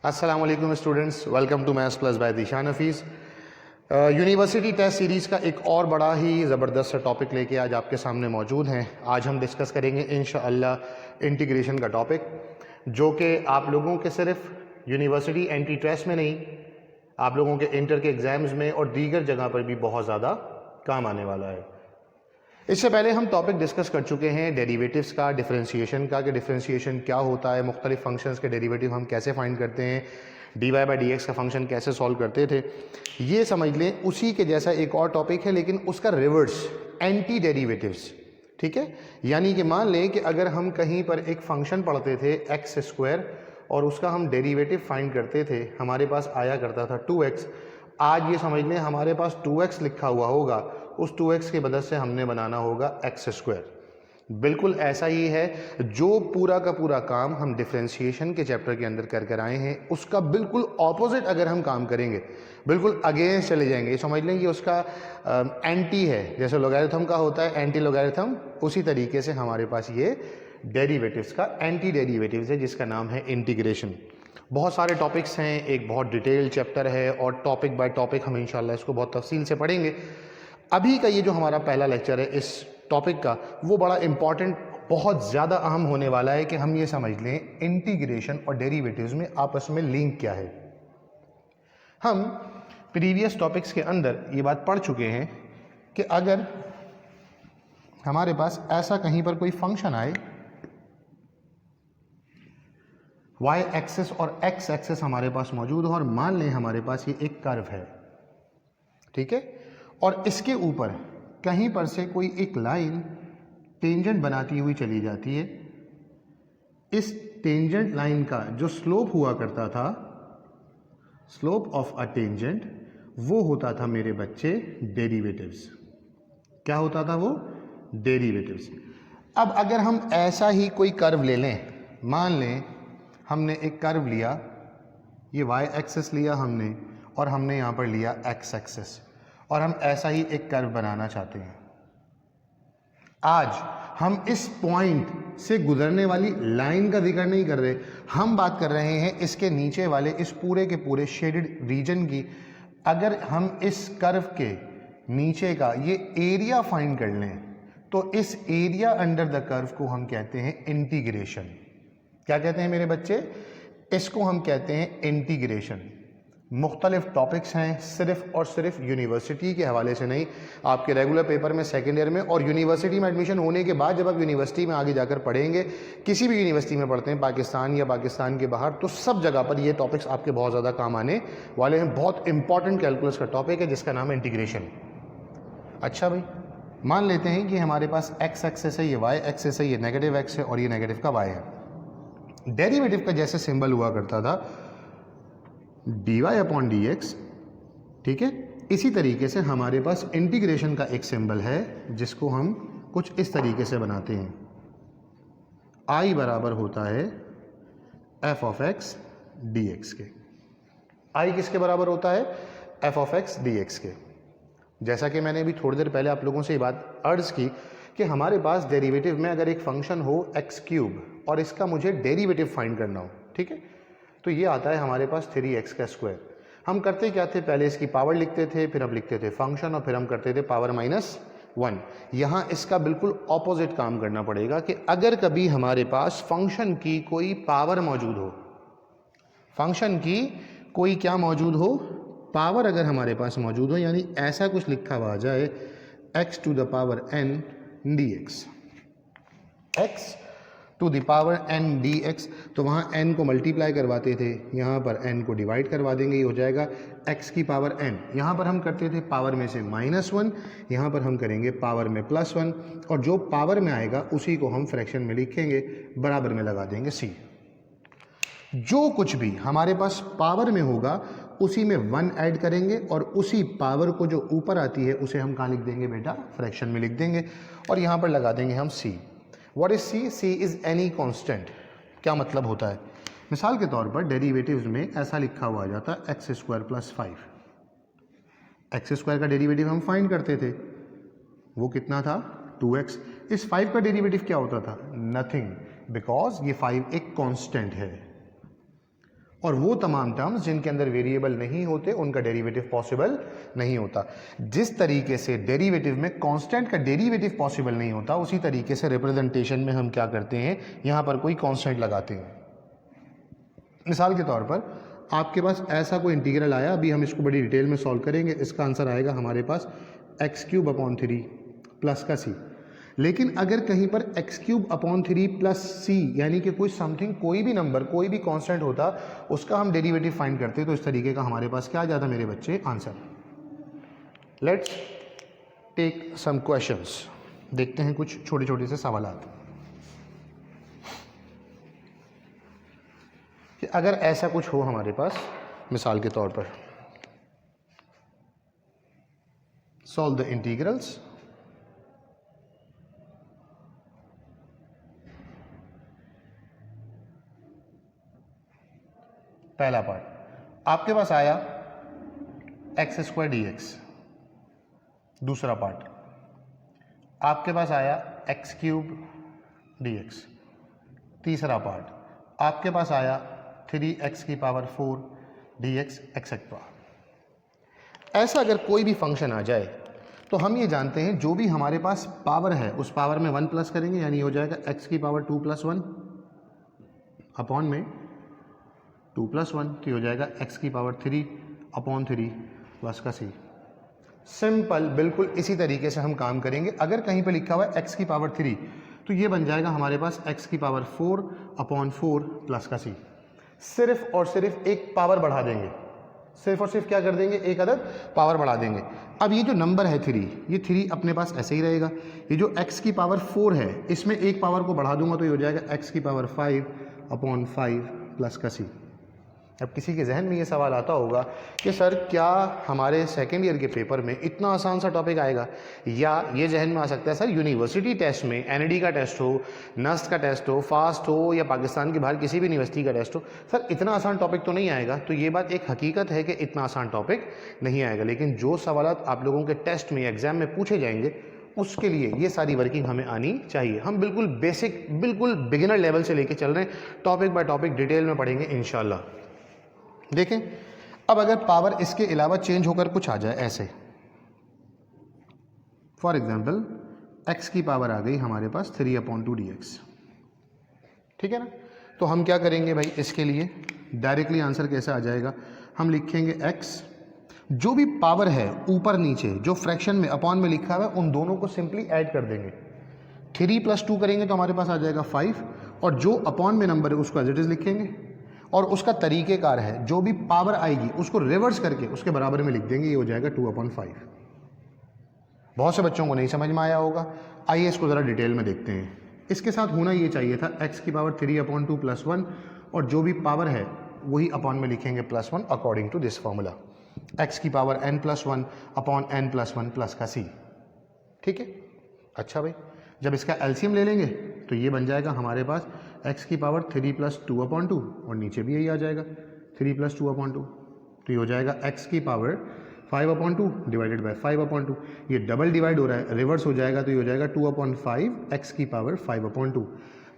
अस्सलाम वालेकुम students, welcome to maths plus by Zeeshan Hafeez. University test series का एक और बड़ा ही ज़बरदस्त सा टॉपिक लेके आज आपके सामने मौजूद हैं। आज हम डिस्कस करेंगे इंशाअल्लाह इंटीग्रेशन का टॉपिक, जो कि आप लोगों के सिर्फ यूनिवर्सिटी एंट्री टेस्ट में नहीं, आप लोगों के इंटर के एग्ज़ाम्स में और दीगर जगह पर भी बहुत ज़्यादा काम आने वाला है। इससे पहले हम टॉपिक डिस्कस कर चुके हैं डेरिवेटिव्स का, डिफरेंशिएशन का, कि डिफरेंशिएशन क्या होता है, मुख्तलिफ फंक्शंस के डेरिवेटिव हम कैसे फाइंड करते हैं, D Y by D X का फंक्शन कैसे सॉल्व करते थे। ये समझ लें उसी के जैसा एक और टॉपिक है, लेकिन उसका रिवर्स, एंटी डेरिवेटिव्स। ठीक है, यानी कि मान लें कि अगर हम कहीं पर एक फंक्शन पढ़ते थे एक्स स्क्वायर और उसका हम डेरिवेटिव फाइंड करते थे, हमारे पास आया करता था 2x। आज ये समझ लें हमारे पास 2x लिखा हुआ होगा, उस 2x की मदद से हमने बनाना होगा एक्स स्क्वायर। बिल्कुल ऐसा ही है, जो पूरा का पूरा काम हम डिफरेंशिएशन के चैप्टर के अंदर कर कर आए हैं, उसका बिल्कुल ऑपोजिट अगर हम काम करेंगे, बिल्कुल अगेंस्ट चले जाएंगे, ये समझ लें कि उसका एंटी है। जैसे लोगैरिथम का होता है एंटी लोगैरिथम, उसी तरीके से हमारे पास ये डेरिवेटिव्स का एंटी डेरिवेटिव्स है, जिसका नाम है इंटीग्रेशन। बहुत सारे टॉपिक्स हैं, एक बहुत डिटेल चैप्टर है और टॉपिक बाय टॉपिक हम इंशाल्लाह इसको बहुत तफसील से पढ़ेंगे। अभी का ये जो हमारा पहला लेक्चर है इस टॉपिक का, वो बड़ा इंपॉर्टेंट, बहुत ज़्यादा अहम होने वाला है कि हम ये समझ लें इंटीग्रेशन और डेरिवेटिव्स में आपस में लिंक क्या है। हम प्रीवियस टॉपिक्स के अंदर ये बात पढ़ चुके हैं कि अगर हमारे पास ऐसा कहीं पर कोई फंक्शन आए, वाई एक्सेस और एक्स एक्सेस हमारे पास मौजूद हो, और मान लें हमारे पास ये एक कर्व है, ठीक है, और इसके ऊपर कहीं पर से कोई एक लाइन टेंजेंट बनाती हुई चली जाती है। इस टेंजेंट लाइन का जो स्लोप हुआ करता था, स्लोप ऑफ अ टेंजेंट, वो होता था मेरे बच्चे डेरिवेटिव्स। क्या होता था वो? डेरिवेटिव्स। अब अगर हम ऐसा ही कोई कर्व ले लें, मान लें हमने एक कर्व लिया, ये वाई एक्सेस लिया हमने और हमने यहाँ पर लिया एक्स एक्सेस, और हम ऐसा ही एक कर्व बनाना चाहते हैं। आज हम इस पॉइंट से गुजरने वाली लाइन का जिक्र नहीं कर रहे, हम बात कर रहे हैं इसके नीचे वाले इस पूरे के पूरे शेडेड रीजन की। अगर हम इस कर्व के नीचे का ये एरिया फाइंड कर लें, तो इस एरिया अंडर द कर्व को हम कहते हैं इंटीग्रेशन। क्या कहते हैं मेरे बच्चे? इसको हम कहते हैं इंटीग्रेशन। मुख्तलिफ टॉपिक्स हैं, सिर्फ और सिर्फ यूनिवर्सिटी के हवाले से नहीं, आपके रेगुलर पेपर में, सेकेंड ईयर में और यूनिवर्सिटी में एडमिशन होने के बाद जब आप यूनिवर्सिटी में आगे जाकर पढ़ेंगे, किसी भी यूनिवर्सिटी में पढ़ते हैं, पाकिस्तान या पाकिस्तान के बाहर, तो सब जगह पर ये टॉपिक्स आपके बहुत ज़्यादा काम आने वाले हैं। बहुत इंपॉर्टेंट कैलकुलस का टॉपिक है जिसका नाम है इंटीग्रेशन। अच्छा भाई, मान लेते हैं कि हमारे पास एक्स एक्सेस है, ये वाई एक्सेस है, ये नेगेटिव एक्स है और ये नेगेटिव का वाई है। डेरिवेटिव का जैसे सिंबल हुआ करता था D Y upon D X, ठीक है, इसी तरीके से हमारे पास इंटीग्रेशन का एक सिंबल है जिसको हम कुछ इस तरीके से बनाते हैं। आई बराबर होता है F of x D x के। आई किसके बराबर होता है? F of x D x के। जैसा कि मैंने अभी थोड़ी देर पहले आप लोगों से ये बात अर्ज की कि हमारे पास डेरिवेटिव में अगर एक फंक्शन हो एक्स क्यूब और इसका मुझे डेरिवेटिव फाइंड करना हो, ठीक है, तो ये आता है हमारे पास 3x का स्क्वायर। हम करते क्या थे? पहले इसकी पावर लिखते थे, फिर हम लिखते थे फंक्शन, और फिर हम करते थे पावर -1। यहाँ इसका बिल्कुल ऑपोजिट काम करना पड़ेगा कि अगर कभी हमारे पास फंक्शन की कोई पावर मौजूद हो, फंक्शन की कोई क्या मौजूद हो? पावर अगर हमारे पास मौजूद हो, यानी ऐसा कुछ लिखा हुआ आ जाए x to the power n dx, x to the power n dx, तो वहाँ n को मल्टीप्लाई करवाते थे, यहाँ पर n को डिवाइड करवा देंगे, ये हो जाएगा x की पावर n। यहाँ पर हम करते थे पावर में से -1, यहाँ पर हम करेंगे पावर में +1, और जो पावर में आएगा उसी को हम फ्रैक्शन में लिखेंगे, बराबर में लगा देंगे c। जो कुछ भी हमारे पास पावर में होगा उसी में 1 ऐड करेंगे, और उसी पावर को जो ऊपर आती है उसे हम कहाँ लिख देंगे बेटा? फ्रैक्शन में लिख देंगे, और यहाँ पर लगा देंगे हम c। What is c? c is any constant। क्या मतलब होता है? मिसाल के तौर पर डेरिवेटिव्स में ऐसा लिखा हुआ आ जाता है x square plus 5। X square का डेरिवेटिव हम फाइंड करते थे, वो कितना था? 2x। इस 5 का डेरिवेटिव क्या होता था? नथिंग, बिकॉज ये 5 एक कांस्टेंट है। और वो तमाम टर्म्स जिनके अंदर वेरिएबल नहीं होते उनका डेरिवेटिव पॉसिबल नहीं होता। जिस तरीके से डेरिवेटिव में कांस्टेंट का डेरिवेटिव पॉसिबल नहीं होता, उसी तरीके से रिप्रेजेंटेशन में हम क्या करते हैं, यहाँ पर कोई कांस्टेंट लगाते हैं। मिसाल के तौर पर आपके पास ऐसा कोई इंटीग्रल आया, अभी हम इसको बड़ी डिटेल में सॉल्व करेंगे, इसका आंसर आएगा हमारे पास x³ प्लस का c। लेकिन अगर कहीं पर x³ प्लस c यानी कि कोई समथिंग, कोई भी नंबर, कोई भी कांस्टेंट होता, उसका हम डेरिवेटिव फाइंड करते, तो इस तरीके का हमारे पास क्या आ जाता मेरे बच्चे, answer. Let's take some questions, देखते हैं कुछ छोटे छोटे से सवालात कि अगर ऐसा कुछ हो हमारे पास, मिसाल के तौर पर सॉल्व द इंटीग्रल्स। पहला पार्ट आपके पास आया x² dx, दूसरा पार्ट आपके पास आया x³ dx, तीसरा पार्ट आपके पास आया 3x⁴ dx एक्सेट्रा। ऐसा अगर कोई भी फंक्शन आ जाए तो हम ये जानते हैं जो भी हमारे पास पावर है उस पावर में 1 प्लस करेंगे, यानी हो जाएगा x⁻² + 1 अपॉन में 2 + 1, तो हो जाएगा x⁻³ प्लस का c। सिंपल, बिल्कुल इसी तरीके से हम काम करेंगे। अगर कहीं पे लिखा हुआ है x⁻³ तो ये बन जाएगा हमारे पास x⁻4/4 प्लस का c। सिर्फ और सिर्फ एक पावर बढ़ा देंगे, सिर्फ और सिर्फ क्या कर देंगे, एक अदद पावर बढ़ा देंगे। अब ये जो नंबर है 3, ये 3 अपने पास ऐसे ही रहेगा। ये जो x⁻4 है, इसमें एक पावर को बढ़ा दूंगा तो ये हो जाएगा x⁻5/5 प्लस का c। अब किसी के जहन में ये सवाल आता होगा कि सर क्या हमारे सेकेंड ईयर के पेपर में इतना आसान सा टॉपिक आएगा, या ये जहन में आ सकता है सर यूनिवर्सिटी टेस्ट में NED का टेस्ट हो, नस्ट का टेस्ट हो, फास्ट हो, या पाकिस्तान के बाहर किसी भी यूनिवर्सिटी का टेस्ट हो, सर इतना आसान टॉपिक तो नहीं आएगा। तो ये बात एक हकीकत है कि इतना आसान टॉपिक नहीं आएगा, लेकिन जो सवाल आप लोगों के टेस्ट में, एग्जाम में पूछे जाएंगे, उसके लिए ये सारी वर्किंग हमें आनी चाहिए। हम बिल्कुल बेसिक, बिल्कुल बिगिनर लेवल से लेके चल रहे हैं, टॉपिक बाय टॉपिक डिटेल में पढ़ेंगे इंशाल्लाह। देखें, अब अगर पावर इसके अलावा चेंज होकर कुछ आ जाए ऐसे, फॉर एग्जांपल x की पावर आ गई हमारे पास 3/2 dx, ठीक है ना। तो हम क्या करेंगे भाई, इसके लिए डायरेक्टली आंसर कैसे आ जाएगा, हम लिखेंगे x, जो भी पावर है ऊपर नीचे जो फ्रैक्शन में अपॉन में लिखा हुआ है उन दोनों को सिंपली ऐड कर देंगे। 3 + 2 करेंगे तो हमारे पास आ जाएगा 5, और जो अपॉन में नंबर है उसको एज इट इज लिखेंगे, और उसका तरीकेकार है जो भी पावर आएगी उसको रिवर्स करके उसके बराबर में लिख देंगे, ये हो जाएगा 2/5। बहुत से बच्चों को नहीं समझ में आया होगा, आइए इसको ज़रा डिटेल में देखते हैं। इसके साथ होना ये चाहिए था x⁻3/2 + 1, और जो भी पावर है वही अपॉन में लिखेंगे +1 according to this formula, x⁻n+1 upon n+1 plus का c, ठीक है। अच्छा भाई, जब इसका एलसीएम ले लेंगे तो ये बन जाएगा हमारे पास x⁻3 + 2/2, और नीचे भी यही आ जाएगा 3 + 2/2, तो ये हो जाएगा x⁻5/2 डिवाइडेड बाय 5/2। ये डबल डिवाइड हो रहा है, रिवर्स हो जाएगा तो ये हो जाएगा 2/5 x⁻5/2।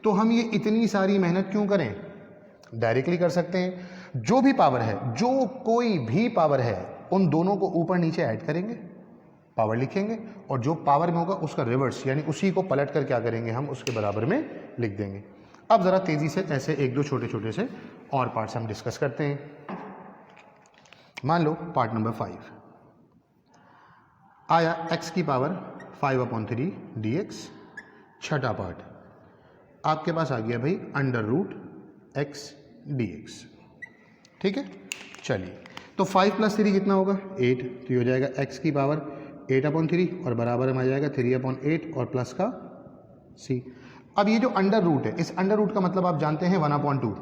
तो हम ये इतनी सारी मेहनत क्यों करें, डायरेक्टली कर सकते हैं। जो भी पावर है, जो कोई भी पावर है, उन दोनों को ऊपर नीचे ऐड करेंगे, पावर लिखेंगे, और जो पावर में होगा उसका रिवर्स, यानी उसी को पलट कर क्या करेंगे, हम उसके बराबर में लिख देंगे। अब ज़रा तेज़ी से ऐसे एक दो छोटे छोटे से और पार्ट्स हम डिस्कस करते हैं। मान लो पार्ट नंबर 5 आया x⁻5/3 dx, छठा पार्ट आपके पास आ गया भाई √x dx, ठीक है। चलिए, तो 5 + 3 कितना होगा, 8, तो ये हो जाएगा x⁻8/3 और बराबर में आ जाएगा 3/8 और प्लस का c। अब ये जो √ है, इस √ का मतलब आप जानते हैं 1/2,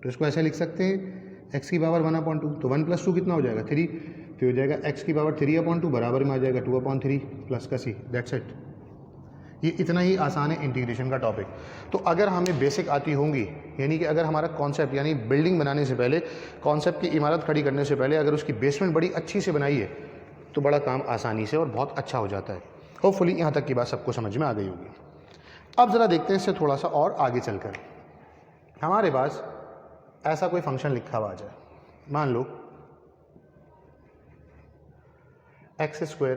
तो इसको ऐसे लिख सकते हैं x⁻1/2, तो 1 + 2 कितना हो जाएगा 3, तो हो जाएगा x⁻3/2 बराबर में आ जाएगा 2/3 प्लस का c। That's it. ये इतना ही आसान है इंटीग्रेशन का टॉपिक। तो अगर हमें बेसिक आती होंगी, यानी कि अगर हमारा कॉन्सेप्ट, यानी बिल्डिंग बनाने से पहले, कॉन्सेप्ट की इमारत खड़ी करने से पहले अगर उसकी बेसमेंट बड़ी अच्छी से बनाई है तो बड़ा काम आसानी से और बहुत अच्छा हो जाता है। होपफुली यहाँ तक की बात सबको समझ में आ गई होगी। अब ज़रा देखते हैं इससे थोड़ा सा और आगे चलकर। हमारे पास ऐसा कोई फंक्शन लिखा हुआ आ जाए, मान लो एक्स स्क्वायर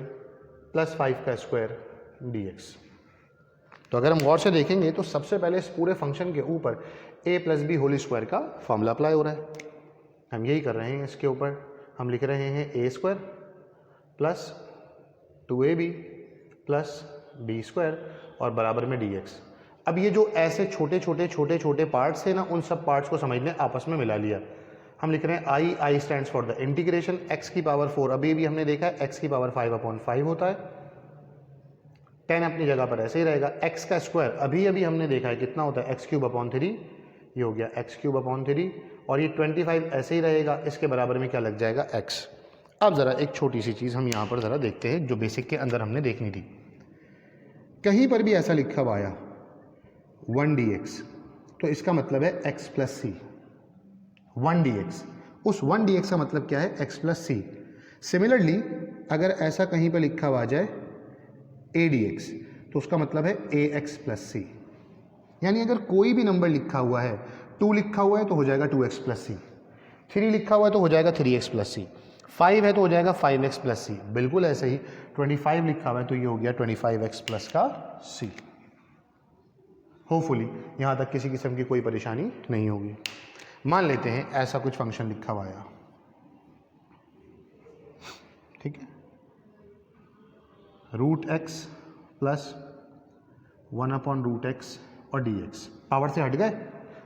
प्लस 5 का स्क्वायर dx। तो अगर हम गौर से देखेंगे तो सबसे पहले इस पूरे फंक्शन के ऊपर a plus B whole square का फॉर्मूला अप्लाई हो रहा है। हम यही कर रहे हैं, इसके ऊपर हम लिख रहे हैं a square plus 2ab plus B square और बराबर में dx। अब ये जो ऐसे छोटे छोटे पार्ट्स हैं ना, उन सब पार्ट्स को समझने आपस में मिला लिया। हम लिख रहे हैं आई stands for the integration x की पावर 4, अभी भी हमने देखा है x की पावर 5/5 होता है, 10 अपनी जगह पर ऐसे ही रहेगा। x का स्क्वायर अभी हमने देखा है कितना होता है, x³ 3, ये हो गया x³ 3 और ये 25 ऐसे ही रहेगा, इसके बराबर में क्या लग जाएगा x। अब ज़रा एक छोटी सी चीज़ हम यहाँ पर ज़रा देखते हैं जो बेसिक के अंदर हमने देखनी थी। कहीं पर भी ऐसा लिखा हुआ आया 1 dx, तो इसका मतलब है x प्लस सी। 1 dx, उस 1 dx का मतलब क्या है, x प्लस सी। सिमिलरली अगर ऐसा कहीं पर लिखा हुआ आ जाए a dx, तो उसका मतलब है ax प्लस सी। यानी अगर कोई भी नंबर लिखा हुआ है, 2 लिखा हुआ है तो हो जाएगा 2x प्लस सी, 3 लिखा हुआ है तो हो जाएगा 3x प्लस सी, 5 है तो हो जाएगा 5x प्लस सी। बिल्कुल ऐसे ही 25 लिखा हुआ है तो ये हो गया 25x प्लस का सी। होपफुली यहाँ तक किसी किस्म की कोई परेशानी नहीं होगी। मान लेते हैं ऐसा कुछ फंक्शन लिखा हुआ आया, ठीक है, √x प्लस 1/√x और dx। पावर से हट गए,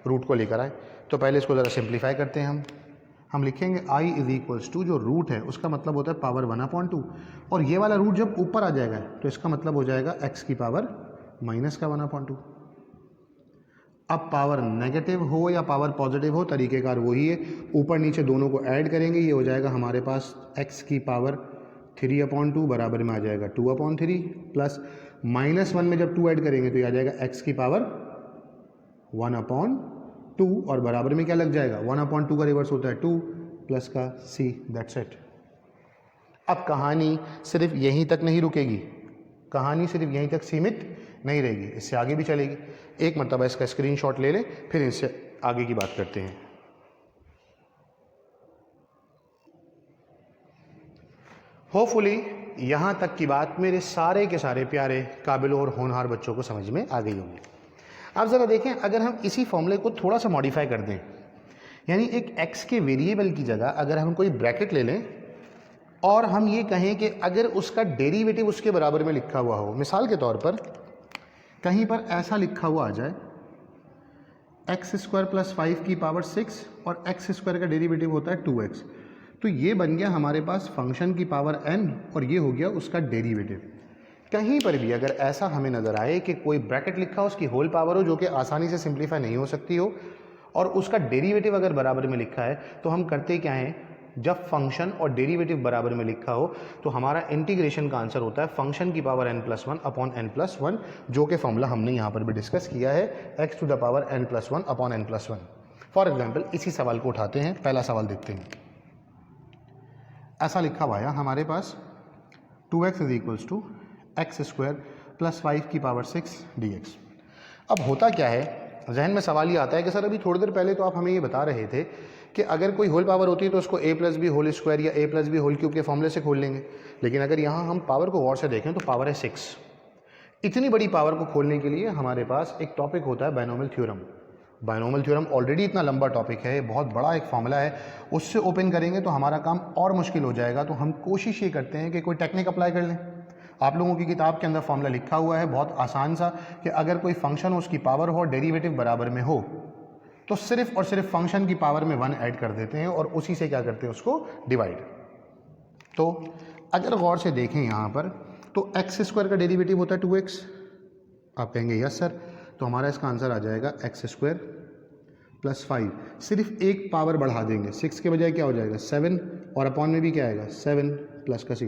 रूट को लेकर आए, तो पहले इसको ज़रा सिंप्लीफाई करते हैं हम लिखेंगे i = जो रूट है उसका मतलब होता है पावर 1/2, और ये वाला रूट जब ऊपर आ जाएगा तो इसका मतलब हो जाएगा x की पावर माइनस का 1/2। अब पावर नेगेटिव हो या पावर पॉजिटिव हो, तरीक़ेकार वही है, ऊपर नीचे दोनों को ऐड करेंगे, ये हो जाएगा हमारे पास x की पावर 3/2 बराबर में आ जाएगा 2/3 प्लस -1 में जब 2 ऐड करेंगे तो ये आ जाएगा x की पावर 1/2 और बराबर में क्या लग जाएगा, 1/2 का रिवर्स होता है 2 प्लस का c। That's it. अब कहानी सिर्फ यहीं तक नहीं रुकेगी, कहानी सिर्फ यहीं तक सीमित नहीं रहेगी, इससे आगे भी चलेगी। एक मरतबा इसका स्क्रीनशॉट ले लें, फिर इससे आगे की बात करते हैं। होपफुली यहाँ तक की बात मेरे सारे के सारे प्यारे काबिल और होनहार बच्चों को समझ में आ गई होगी। आप ज़रा देखें, अगर हम इसी फॉर्मूले को थोड़ा सा मॉडिफाई कर दें, यानी एक x के वेरिएबल की जगह अगर हम कोई ब्रैकेट ले लें और हम ये कहें कि अगर उसका डेरिवेटिव उसके बराबर में लिखा हुआ हो, मिसाल के तौर पर कहीं पर ऐसा लिखा हुआ आ जाए x² प्लस 5 की पावर 6 और x² का डेरिवेटिव होता है 2x, तो ये बन गया हमारे पास फंक्शन की पावर n और ये हो गया उसका डेरिवेटिव। कहीं पर भी अगर ऐसा हमें नज़र आए कि कोई ब्रैकेट लिखा हो, उसकी होल पावर हो जो कि आसानी से सिंप्लीफाई नहीं हो सकती हो, और उसका डेरिवेटिव अगर बराबर में लिखा है, तो हम करते क्या हैं, जब फंक्शन और डेरिवेटिव बराबर में लिखा हो तो हमारा इंटीग्रेशन का आंसर होता है फंक्शन की पावर n+1 अपॉन n+1, जो कि फॉर्मूला हमने यहाँ पर भी डिस्कस किया है, x⁻n+1 upon n+1। For example इसी सवाल को उठाते हैं, पहला सवाल देखते हैं। ऐसा लिखा हुआ है हमारे पास 2x = x² प्लस 5 की पावर 6 dx। अब होता क्या है, जहन में सवाल ये आता है कि सर अभी थोड़ी देर पहले तो आप हमें ये बता रहे थे कि अगर कोई होल पावर होती है तो उसको a plus B whole square या a plus B whole cube के फॉर्मूले से खोल लेंगे, लेकिन अगर यहाँ हम पावर को गौर से देखें तो पावर है 6। इतनी बड़ी पावर को खोलने के लिए हमारे पास एक टॉपिक होता है binomial theorem. Binomial theorem already इतना लंबा टॉपिक है, बहुत बड़ा एक फॉर्मूला है, उससे ओपन करेंगे तो हमारा काम और मुश्किल हो जाएगा। तो हम कोशिश ये करते हैं कि कोई टेक्निक अप्लाई कर लें। आप लोगों की किताब के अंदर फॉर्मूला लिखा हुआ है बहुत आसान सा कि अगर कोई फंक्शन हो, उसकी पावर हो, डेरिवेटिव बराबर में हो, तो सिर्फ और सिर्फ फंक्शन की पावर में 1 ऐड कर देते हैं और उसी से क्या करते हैं, उसको डिवाइड। तो अगर गौर से देखें यहाँ पर तो x² का डेरिवेटिव होता है 2x। आप कहेंगे यस सर, तो हमारा इसका आंसर आ जाएगा x² प्लस 5, सिर्फ एक पावर बढ़ा देंगे, 6 के बजाय क्या हो जाएगा 7 और अपॉन में भी क्या आएगा 7 प्लस का c।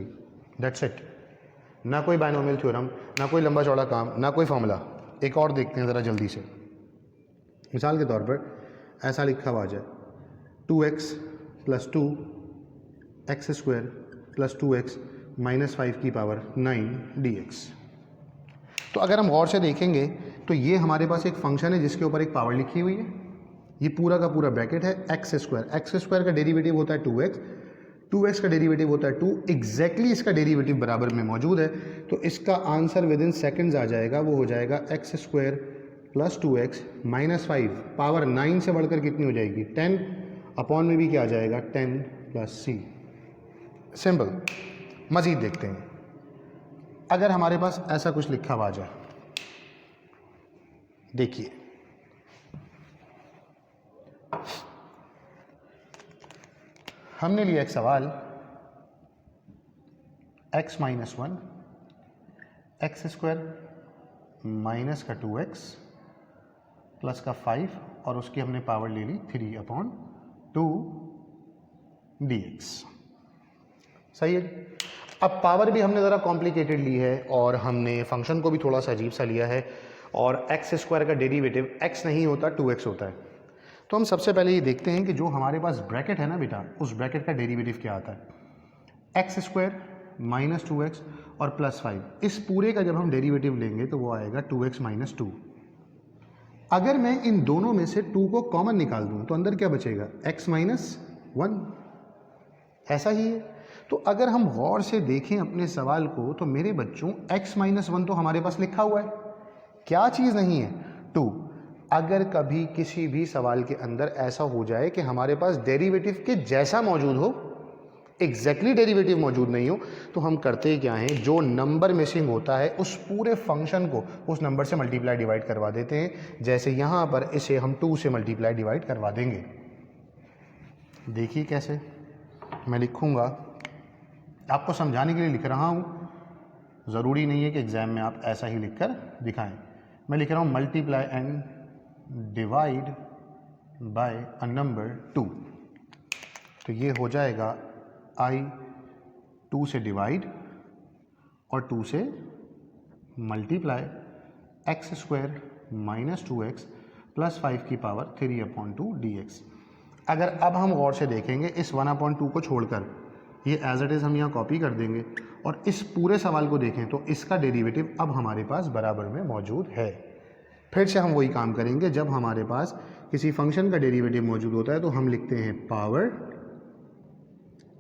That's it. ना कोई बायनोमियल थ्योरम, ना कोई लंबा चौड़ा काम, ना कोई फॉर्मूला। एक और देखते हैं ज़रा जल्दी से। मिसाल के तौर पर ऐसा लिखा हुआ जाए 2x plus 2 x² plus 2x minus 5 की पावर 9 dx। तो अगर हम गौर से देखेंगे तो ये हमारे पास एक फंक्शन है जिसके ऊपर एक पावर लिखी हुई है, ये पूरा का पूरा ब्रैकेट है एक्स स्क्वायर का डेरिवेटिव होता है 2x का डेरिवेटिव होता है 2, एग्जैक्टली इसका डेरिवेटिव बराबर में मौजूद है, तो इसका आंसर विद इन सेकेंड्स आ जाएगा, वो हो जाएगा x square plus 2x minus 5, power 9 से बढ़कर कितनी हो जाएगी 10, अपॉन में भी क्या आ जाएगा 10 प्लस c। सिंपल। मज़ीद देखते हैं, अगर हमारे पास ऐसा कुछ लिखा हुआ आ जाए, देखिए हमने लिया एक सवाल x minus 1 x square minus का 2x प्लस का 5 और उसकी हमने पावर ले ली 3/2 dx। सही है। अब पावर भी हमने ज़रा कॉम्प्लिकेटेड ली है और हमने फंक्शन को भी थोड़ा सा अजीब सा लिया है, और एक्स स्क्वायर का डेरिवेटिव x नहीं होता 2x होता है। तो हम सबसे पहले ये देखते हैं कि जो हमारे पास ब्रैकेट है ना बेटा, उस ब्रैकेट का डेरिवेटिव क्या आता है, एक्स स्क्वायर माइनस 2x और प्लस 5, इस पूरे का जब हम डेरिवेटिव लेंगे तो वो आएगा 2x माइनस 2। अगर मैं इन दोनों में से 2 को कॉमन निकाल दूं तो अंदर क्या बचेगा, x माइनस 1, ऐसा ही है। तो अगर हम गौर से देखें अपने सवाल को तो मेरे बच्चों x माइनस 1 तो हमारे पास लिखा हुआ है, क्या चीज़ नहीं है, 2। अगर कभी किसी भी सवाल के अंदर ऐसा हो जाए कि हमारे पास डेरिवेटिव के जैसा मौजूद हो, एग्जैक्टली डेरिवेटिव मौजूद नहीं हो, तो हम करते क्या हैं, जो नंबर मिसिंग होता है उस पूरे फंक्शन को उस नंबर से मल्टीप्लाई डिवाइड करवा देते हैं। जैसे यहाँ पर इसे हम 2 से मल्टीप्लाई डिवाइड करवा देंगे। देखिए कैसे, मैं लिखूँगा, आपको समझाने के लिए लिख रहा हूँ, ज़रूरी नहीं है कि एग्ज़ाम में आप ऐसा ही लिखकर दिखाएं। मैं लिख रहा हूँ multiply and divide by a number 2, तो ये हो जाएगा i 2 से डिवाइड और 2 से multiply x square minus 2x plus 5 की पावर 3/2 dx। अगर अब हम गौर से देखेंगे इस 1/2 को छोड़कर ये एज इट इज़ हम यहाँ कॉपी कर देंगे और इस पूरे सवाल को देखें तो इसका डेरिवेटिव अब हमारे पास बराबर में मौजूद है। फिर से हम वही काम करेंगे, जब हमारे पास किसी फंक्शन का डेरिवेटिव मौजूद होता है तो हम लिखते हैं पावर,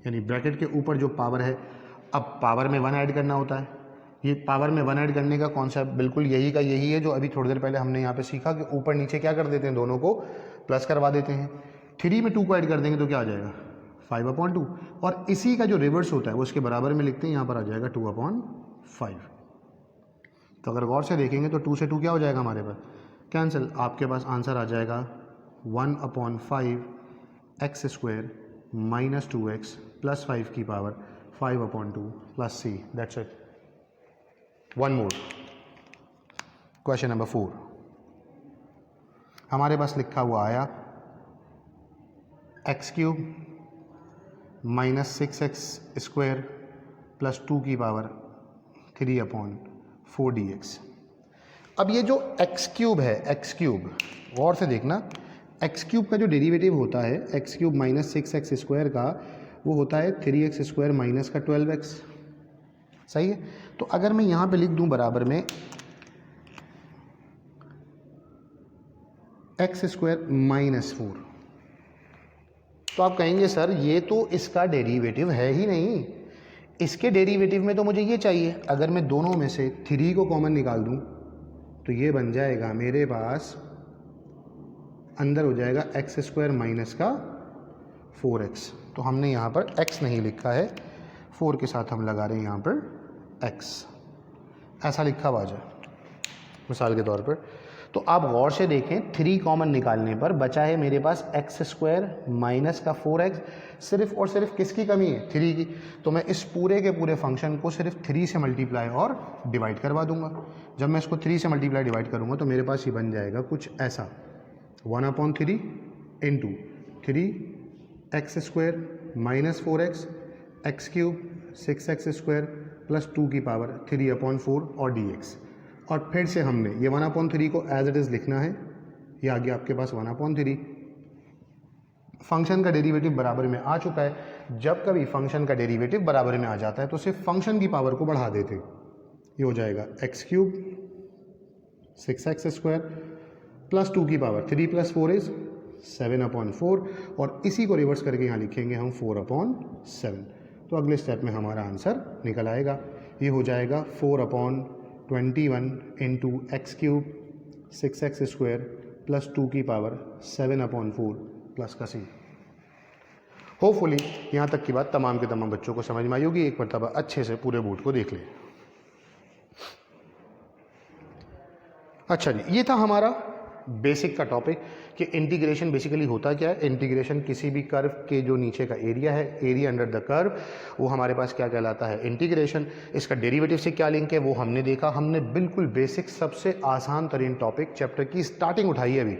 यानी ब्रैकेट के ऊपर जो पावर है, अब पावर में 1 ऐड करना होता है। ये पावर में 1 ऐड करने का कॉन्सेप्ट बिल्कुल यही का यही है जो अभी थोड़ी देर पहले हमने यहाँ पे सीखा कि ऊपर नीचे क्या कर देते हैं, दोनों को प्लस करवा देते हैं। 3 में 2 को ऐड कर देंगे तो क्या आ जाएगा 5/2, और इसी का जो रिवर्स होता है वो इसके बराबर में लिखते हैं, यहाँ पर आ जाएगा 2/5। तो अगर गौर से देखेंगे तो 2 से 2 क्या हो जाएगा हमारे पास, कैंसिल, आपके पास आंसर आ जाएगा 1/5 x square minus 2x plus 5 की power 5/2 plus c। That's it. One more, question number 4 हमारे पास लिखा हुआ आया x³ minus 6x square plus 2 की पावर 3/4 dx। अब ये जो x³ है, x³ गौर से देखना, x³ का जो डेरिवेटिव होता है x³ माइनस 6x स्क्वायर का, वो होता है 3x स्क्वायर माइनस का 12x। सही है। तो अगर मैं यहाँ पे लिख दूँ बराबर में x स्क्वायर माइनस 4, तो आप कहेंगे सर ये तो इसका डेरिवेटिव है ही नहीं, इसके डेरिवेटिव में तो मुझे ये चाहिए। अगर मैं दोनों में से 3 को कॉमन निकाल दूं तो ये बन जाएगा मेरे पास, अंदर हो जाएगा एक्स स्क्वायर माइनस का 4x। तो हमने यहाँ पर x नहीं लिखा है, 4 के साथ हम लगा रहे हैं यहाँ पर x, ऐसा लिखा हुआ जाए मिसाल के तौर पर। तो आप गौर से देखें, 3 कॉमन निकालने पर बचा है मेरे पास एक्स स्क्वायर माइनस का 4x। सिर्फ और सिर्फ किसकी कमी है, 3 की। तो मैं इस पूरे के पूरे फंक्शन को सिर्फ 3 से मल्टीप्लाई और डिवाइड करवा दूंगा। जब मैं इसको 3 से मल्टीप्लाई डिवाइड करूंगा तो मेरे पास ये बन जाएगा कुछ ऐसा, 1/3 into 3 x square minus 4x x³ 6x square plus 2 की पावर 3/4 और dx। और फिर से हमने ये 1/3 को एज इट इज़ लिखना है, ये आ गया आपके पास 1/3। फंक्शन का डेरिवेटिव बराबर में आ चुका है। जब कभी फंक्शन का डेरिवेटिव बराबर में आ जाता है तो सिर्फ फंक्शन की पावर को बढ़ा देते, ये हो जाएगा x³ 6x स्क्वायर प्लस 2 की पावर 3 + 4 = 7/4 और इसी को रिवर्स करके यहाँ लिखेंगे हम 4/7। तो अगले स्टेप में हमारा आंसर निकल आएगा। ये हो जाएगा 4/21 इंटू x³ 6x² प्लस 2 की पावर 7/4 प्लस का c। होपफुली यहाँ तक की बात तमाम के तमाम बच्चों को समझ में आई होगी। एक मरतबा अच्छे से पूरे बोर्ड को देख लें। अच्छा जी, ये था हमारा बेसिक का टॉपिक कि इंटीग्रेशन बेसिकली होता क्या है। इंटीग्रेशन किसी भी कर्व के जो नीचे का एरिया है, एरिया अंडर द कर्व, वो हमारे पास क्या कहलाता है, इंटीग्रेशन। इसका डेरिवेटिव से क्या लिंक है वो हमने देखा। हमने बिल्कुल बेसिक सबसे आसान तरीन टॉपिक चैप्टर की स्टार्टिंग उठाई है अभी,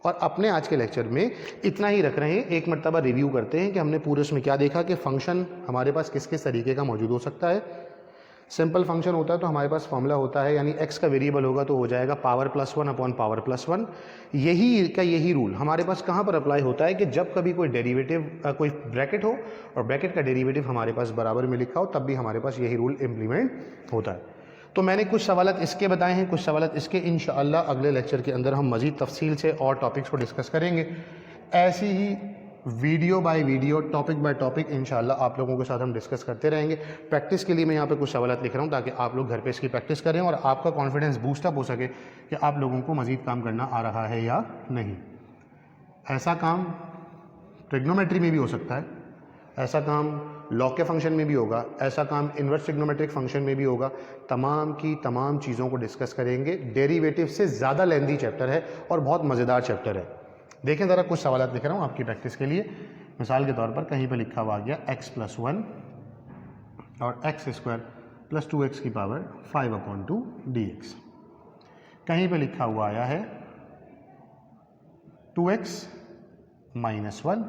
और अपने आज के लेक्चर में इतना ही रख रहे हैं। एक मरतबा रिव्यू करते हैं कि हमने पूरे उसमें क्या देखा कि फंक्शन हमारे पास किस किस तरीके का मौजूद हो सकता है। सिंपल फंक्शन होता है तो हमारे पास फॉर्मूला होता है, यानी x का वेरिएबल होगा तो हो जाएगा पावर +1 अपॉन पावर +1। यही रूल हमारे पास कहाँ पर अप्लाई होता है कि जब कभी कोई डेरिवेटिव कोई ब्रैकेट हो और ब्रैकेट का डेरिवेटिव हमारे पास बराबर में लिखा हो, तब भी हमारे पास यही रूल इम्प्लीमेंट होता है। तो मैंने कुछ सवालत इसके बताए हैं, कुछ सवालत इसके। इंशाअल्लाह अगले लेक्चर के अंदर हम मज़ीद तफसील से और टॉपिक्स को डिस्कस करेंगे। ऐसी ही video by video, topic by topic इंशाअल्लाह आप लोगों के साथ हम डिस्कस करते रहेंगे। प्रैक्टिस के लिए मैं यहाँ पे कुछ सवालत लिख रहा हूँ ताकि आप लोग घर पे इसकी प्रैक्टिस करें और आपका कॉन्फिडेंस बूस्टअप हो सके कि आप लोगों को मज़ीद काम करना आ रहा है या नहीं। ऐसा काम ट्रिग्नोमेट्री में भी हो सकता है, ऐसा काम लॉग के फंक्शन में भी होगा, ऐसा काम इन्वर्स ट्रिग्नोमेट्रिक फंक्शन में भी होगा। तमाम की तमाम चीज़ों को डिस्कस करेंगे। डेरिवेटिव से ज़्यादा लेंथी चैप्टर है और बहुत मज़ेदार चैप्टर है। देखें ज़रा, कुछ सवाल लिख रहा हूँ आपकी प्रैक्टिस के लिए। मिसाल के तौर पर कहीं पर लिखा हुआ गया x+1 और x² प्लस 2x की पावर 5/2 dx। कहीं पर लिखा हुआ आया है 2x - 1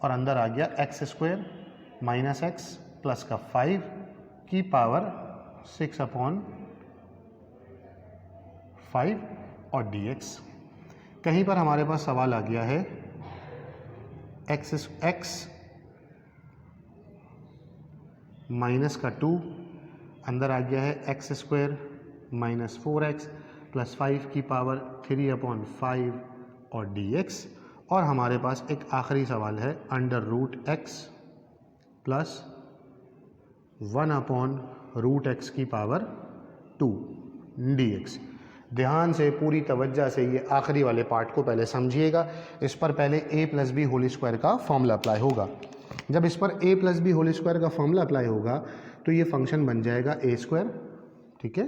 और अंदर आ गया x² - x प्लस का 5 की पावर 6/5 और dx। कहीं पर हमारे पास सवाल आ गया है x माइनस का 2, अंदर आ गया है x² - 4x प्लस 5 की पावर 3/5 और dx। और हमारे पास एक आखिरी सवाल है √x प्लस 1/√x की पावर 2 dx। ध्यान से पूरी तवज्जो से ये आखिरी वाले पार्ट को पहले समझिएगा। इस पर पहले a+b² का फॉर्मूला अप्लाई होगा। जब इस पर a+b² का फॉर्मूला अप्लाई होगा तो ये फंक्शन बन जाएगा a², ठीक है,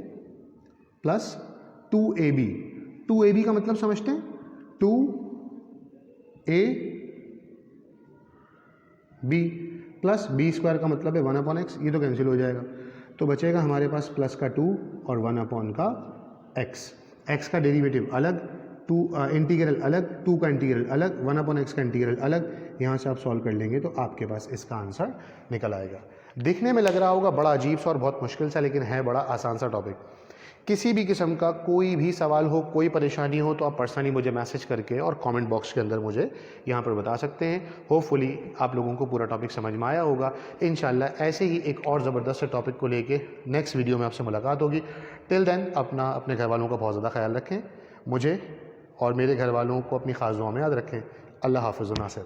प्लस 2ab। 2ab का मतलब समझते हैं, 2ab प्लस b² का मतलब है 1/x। ये तो कैंसिल हो जाएगा, तो बचेगा हमारे पास प्लस का 2 और 1/ का x का डेरिवेटिव अलग, इंटीग्रल अलग, 2 का इंटीग्रल अलग, 1/x का इंटीग्रल अलग। यहाँ से आप सॉल्व कर लेंगे तो आपके पास इसका आंसर निकल आएगा। देखने में लग रहा होगा बड़ा अजीब सा और बहुत मुश्किल सा, लेकिन है बड़ा आसान सा टॉपिक। किसी भी किस्म का कोई भी सवाल हो, कोई परेशानी हो, तो आप पर्सनली मुझे मैसेज करके और कमेंट बॉक्स के अंदर मुझे यहाँ पर बता सकते हैं। होपफुली आप लोगों को पूरा टॉपिक समझ में आया होगा। इंशाल्लाह ऐसे ही एक और ज़बरदस्त टॉपिक को लेके नेक्स्ट वीडियो में आपसे मुलाकात होगी। टिल देन अपने घर वालों का बहुत ज़्यादा ख्याल रखें, मुझे और मेरे घर वालों को अपनी खास दुआ में याद रखें। अल्लाह हाफ़िज़ व नासिर।